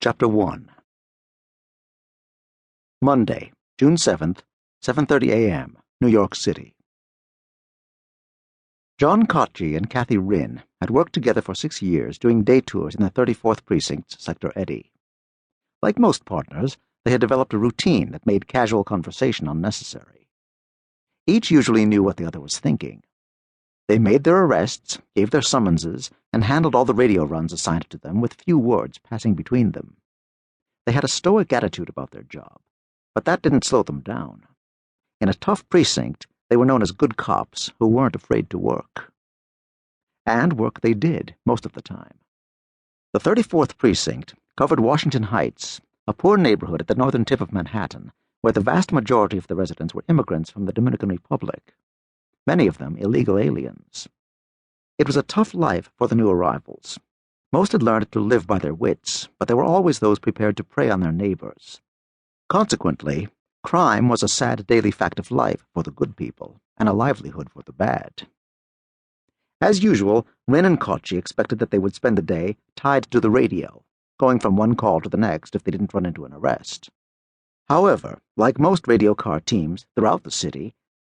Chapter 1. Monday, June 7th, 7:30 a.m., New York City. John Cotchy and Kathy Rinn had worked together for 6 years doing day tours in the 34th Precinct, Sector Eddy. Like most partners, they had developed a routine that made casual conversation unnecessary. Each usually knew what the other was thinking. They made their arrests, gave their summonses, and handled all the radio runs assigned to them with few words passing between them. They had a stoic attitude about their job, but that didn't slow them down. In a tough precinct, they were known as good cops who weren't afraid to work. And work they did, most of the time. The 34th Precinct covered Washington Heights, a poor neighborhood at the northern tip of Manhattan, where the vast majority of the residents were immigrants from the Dominican Republic, many of them illegal aliens. It was a tough life for the new arrivals. Most had learned to live by their wits, but there were always those prepared to prey on their neighbors. Consequently, crime was a sad daily fact of life for the good people, and a livelihood for the bad. As usual, Rinn and Cotchy expected that they would spend the day tied to the radio, going from one call to the next if they didn't run into an arrest. However, like most radio car teams throughout the city,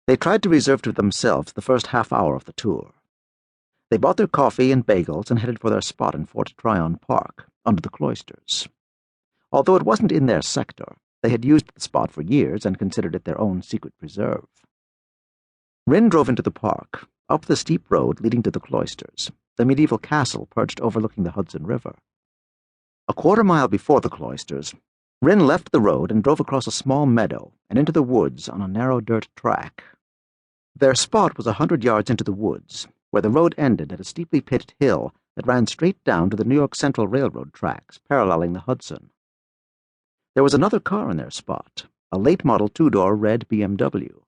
they tried to reserve to themselves the first half hour of the tour. They bought their coffee and bagels and headed for their spot in Fort Tryon Park, under the cloisters. Although it wasn't in their sector, they had used the spot for years and considered it their own secret preserve. Rinn drove into the park, up the steep road leading to the cloisters, the medieval castle perched overlooking the Hudson River. A quarter mile before the cloisters, Rinn left the road and drove across a small meadow and into the woods on a narrow dirt track. Their spot was 100 yards into the woods, where the road ended at a steeply pitched hill that ran straight down to the New York Central Railroad tracks paralleling the Hudson. There was another car in their spot, a late-model two-door red BMW.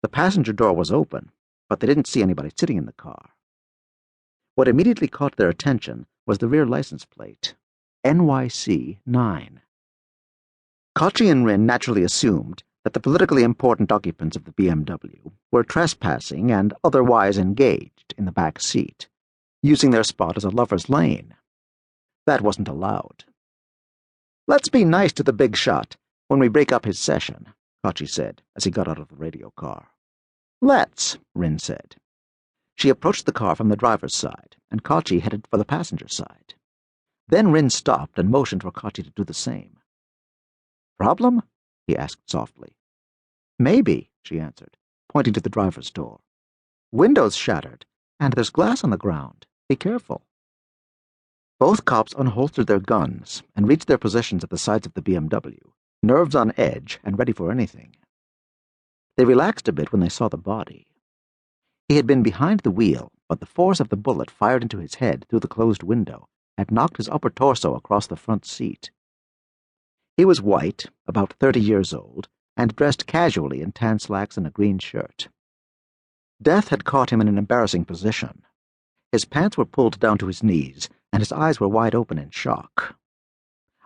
The passenger door was open, but they didn't see anybody sitting in the car. What immediately caught their attention was the rear license plate, NYC 9. Cotchy and Rinn naturally assumed that the politically important occupants of the BMW were trespassing and otherwise engaged in the back seat, using their spot as a lover's lane. That wasn't allowed. "Let's be nice to the big shot when we break up his session," Cotchy said as he got out of the radio car. "Let's," Rinn said. She approached the car from the driver's side, and Cotchy headed for the passenger side. Then Rinn stopped and motioned for Cotchy to do the same. "Problem?" he asked softly. "Maybe," she answered, pointing to the driver's door. "Window's shattered, and there's glass on the ground. Be careful." Both cops unholstered their guns and reached their positions at the sides of the BMW, nerves on edge and ready for anything. They relaxed a bit when they saw the body. He had been behind the wheel, but the force of the bullet fired into his head through the closed window had knocked his upper torso across the front seat. He was white, about 30 years old, and dressed casually in tan slacks and a green shirt. Death had caught him in an embarrassing position. His pants were pulled down to his knees, and his eyes were wide open in shock.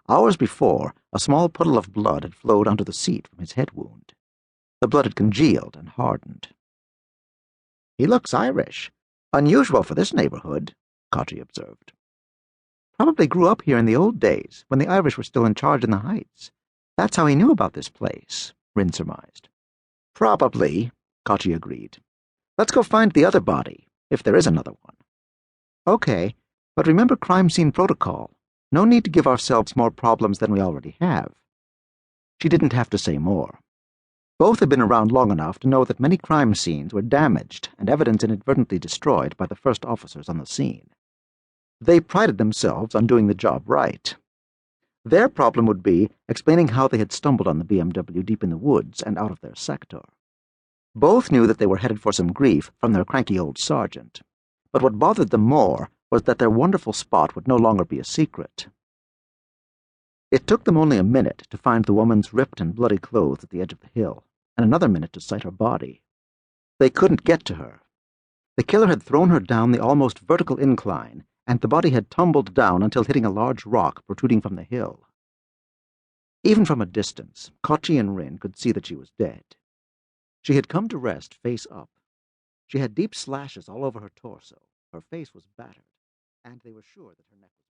Hours before, a small puddle of blood had flowed onto the seat from his head wound. The blood had congealed and hardened. "He looks Irish. Unusual for this neighborhood," Cotchy observed. "Probably grew up here in the old days, when the Irish were still in charge in the Heights. That's how he knew about this place," Rinn surmised. "Probably," Cotchy agreed. "Let's go find the other body, if there is another one." "Okay, but remember crime scene protocol. No need to give ourselves more problems than we already have." She didn't have to say more. Both had been around long enough to know that many crime scenes were damaged and evidence inadvertently destroyed by the first officers on the scene. They prided themselves on doing the job right. Their problem would be explaining how they had stumbled on the BMW deep in the woods and out of their sector. Both knew that they were headed for some grief from their cranky old sergeant, but what bothered them more was that their wonderful spot would no longer be a secret. It took them only a minute to find the woman's ripped and bloody clothes at the edge of the hill, and another minute to sight her body. They couldn't get to her. The killer had thrown her down the almost vertical incline, and the body had tumbled down until hitting a large rock protruding from the hill. Even from a distance, Cotchy and Rinn could see that she was dead. She had come to rest face up. She had deep slashes all over her torso, her face was battered, and they were sure that her neck was